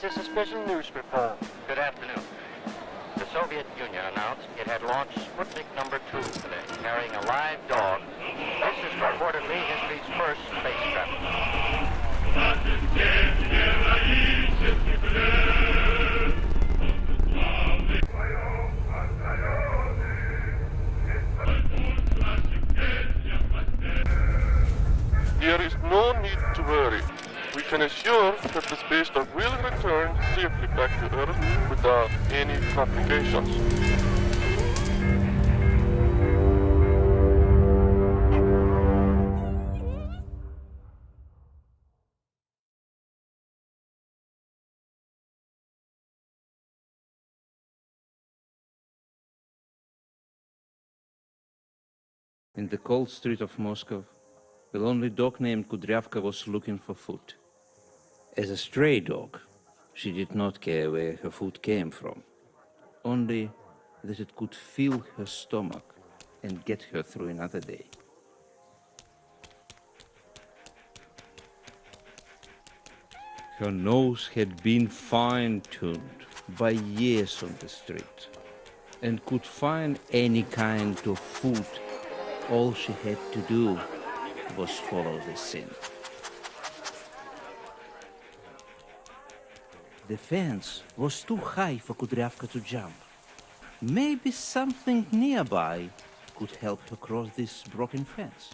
Is this a special news report? Good afternoon. The Soviet Union announced it had launched Sputnik #2 today, carrying a live dog. This is reportedly history's first space travel. There is no need to worry. We can assure that the space dog will return safely back to Earth without any complications. In the cold street of Moscow, the lonely dog named Kudryavka was looking for food. As a stray dog, she did not care where her food came from, only that it could fill her stomach and get her through another day. Her nose had been fine-tuned by years on the street and could find any kind of food. All she had to do was follow the scent. The fence was too high for Kudryavka to jump. Maybe something nearby could help her cross this broken fence.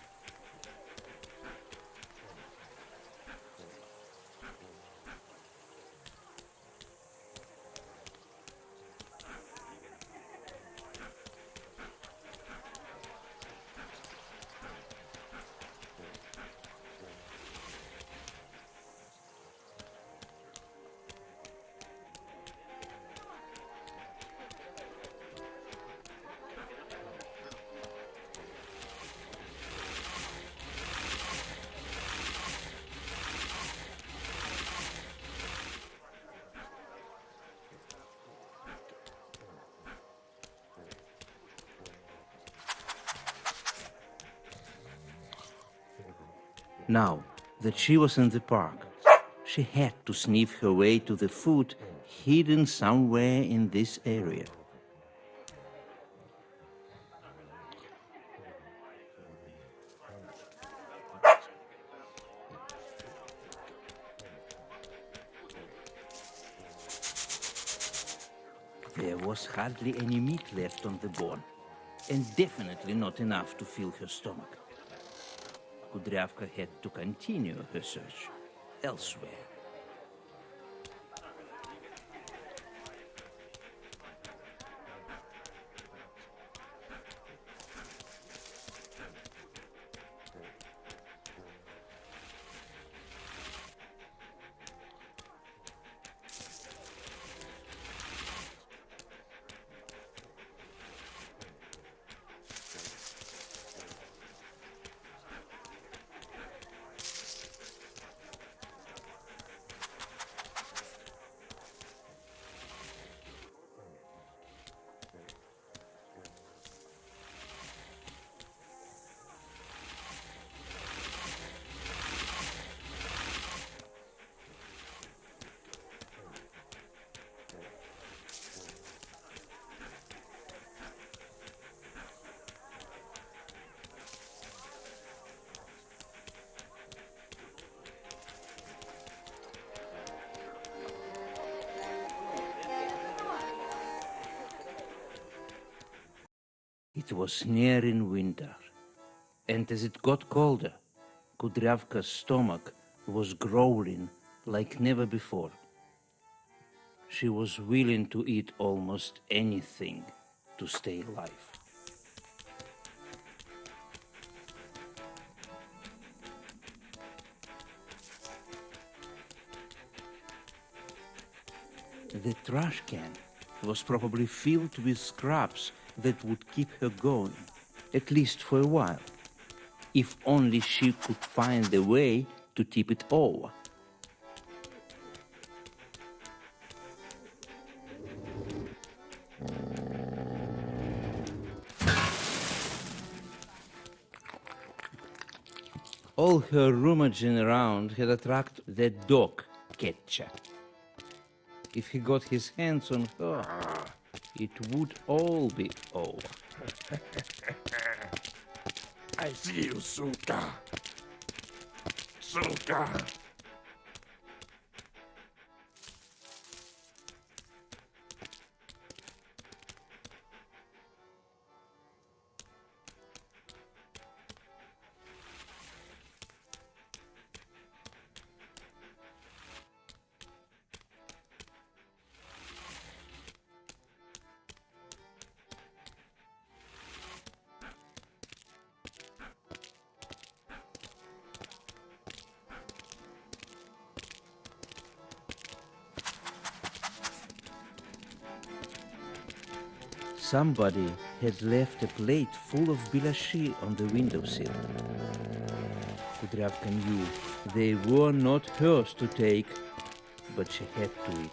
Now that she was in the park, she had to sniff her way to the food hidden somewhere in this area. There was hardly any meat left on the bone, and definitely not enough to fill her stomach. Kudryavka had to continue her search elsewhere. It was nearing winter, and as it got colder, Kudryavka's stomach was growling like never before. She was willing to eat almost anything to stay alive. The trash can was probably filled with scraps that would keep her going, at least for a while, if only she could find the way to tip it over. All her rummaging around had attracted the dog catcher. If he got his hands on her, it would all be over. I see you, Ссылка. Ссылка. Somebody had left a plate full of bilashi on the windowsill. Kudryavka knew they were not hers to take, but she had to eat.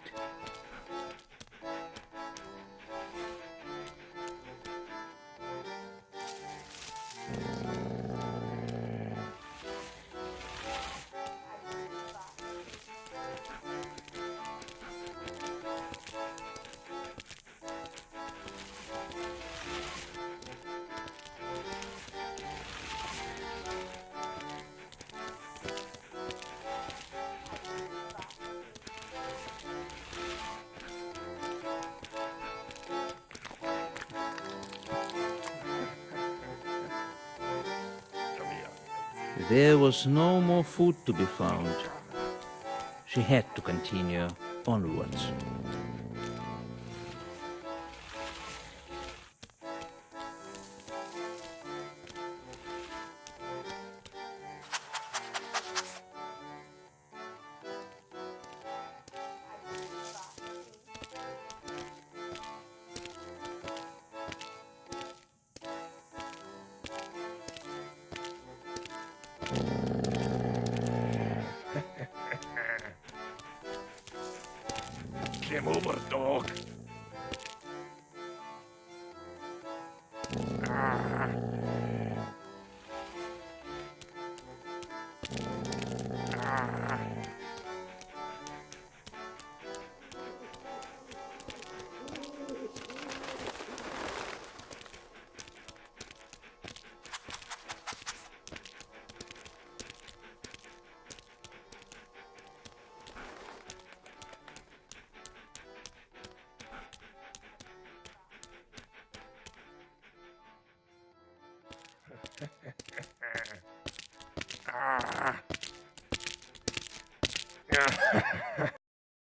There was no more food to be found. She had to continue onwards. Game over, dog.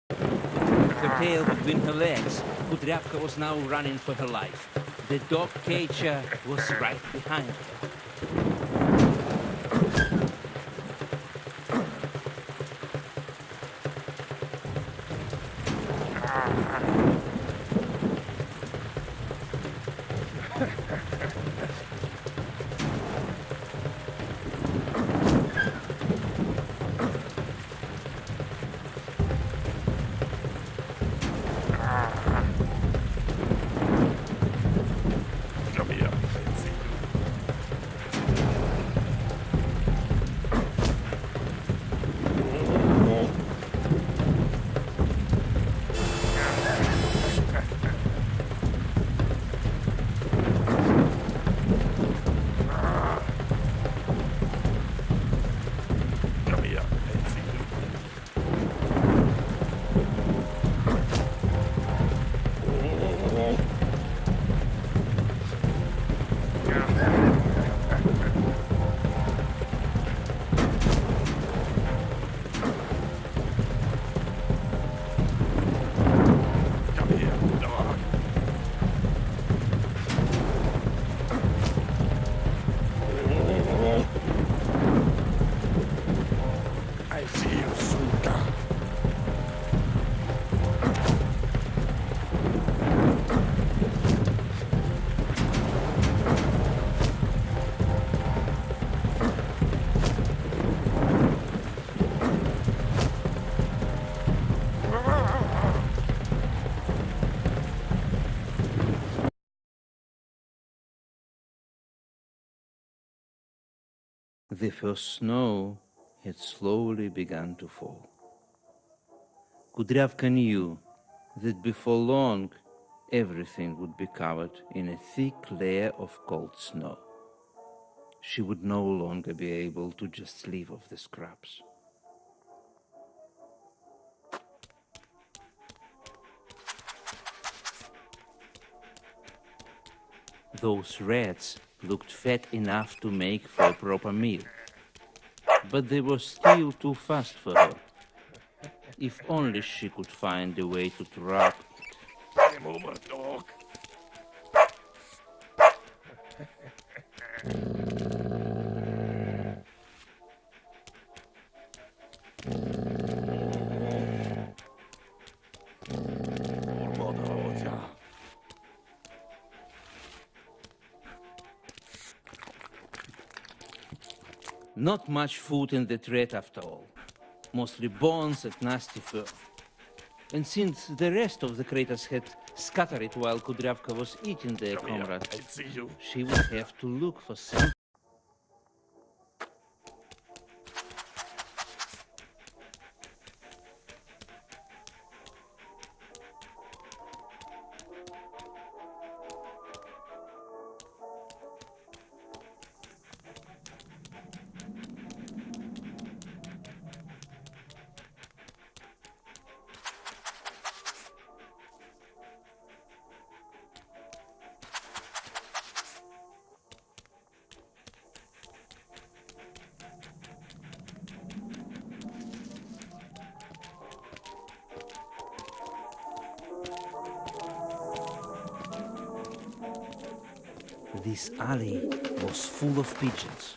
With her tail between her legs, Kudryavka was now running for her life. The dog catcher was right behind her. Come here. Come here. Come here, dog. I see you, Ссылка. The first snow had slowly begun to fall. Kudryavka knew that before long everything would be covered in a thick layer of cold snow. She would no longer be able to just live off the scraps. Those rats looked fat enough to make for a proper meal, but they were still too fast for her. If only she could find a way to trap it. Game over, dog. Бродяча. Not much food in the rat after all. Mostly bones and nasty fur. And since the rest of the craters had scattered while Kudryavka was eating their Come here, comrade, I see you. she would have to look for something. This alley was full of pigeons.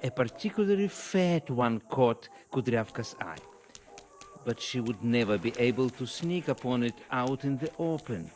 A particularly fat one caught Kudryavka's eye, but she would never be able to sneak upon it out in the open.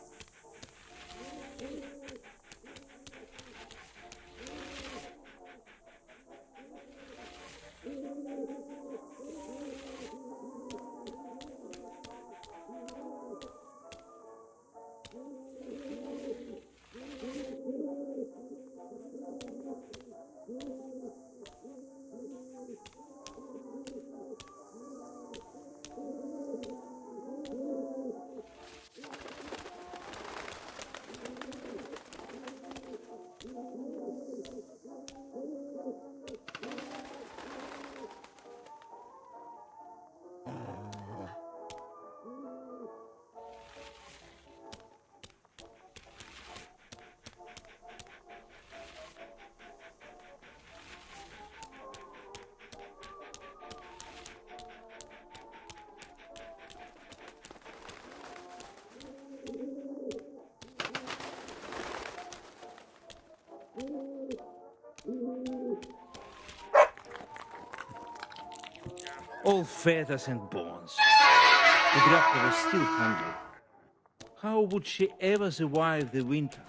All feathers and bones. Kudryavka was still hungry. How would she ever survive the winter?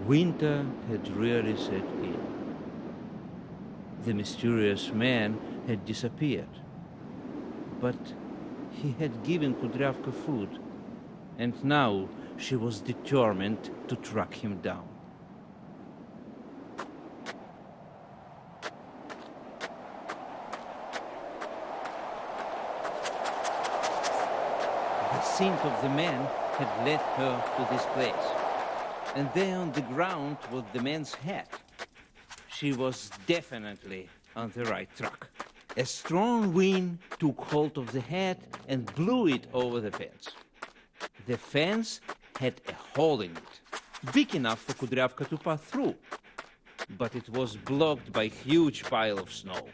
Winter had really set in. The mysterious man had disappeared, but he had given Kudryavka food, and now she was determined to track him down. The scent of the man had led her to this place. And there on the ground was the man's hat. She was definitely on the right track. A strong wind took hold of the hat and blew it over the fence. The fence had a hole in it, big enough for Kudryavka to pass through, but it was blocked by a huge pile of snow.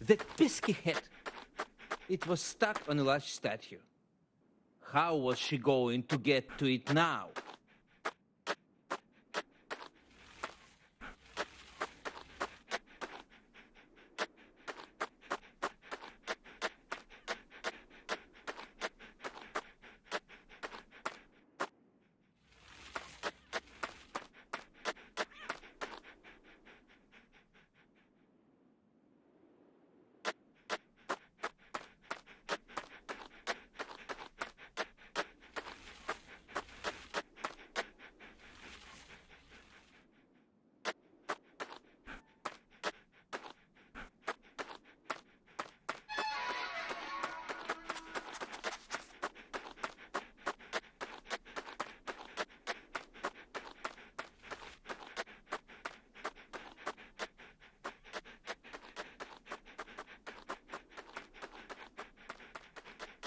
That pesky hat! It was stuck on a large statue. How was she going to get to it now?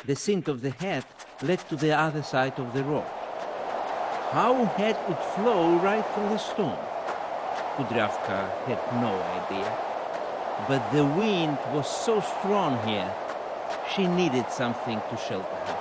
The scent of the hat led to the other side of the rock. How had it flown right through the storm? Kudryavka had no idea. But the wind was so strong here, she needed something to shelter her.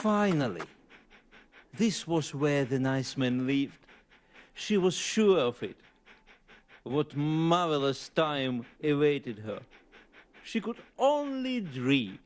Finally, this was where the nice man lived. She was sure of it. What marvelous time awaited her. She could only dream.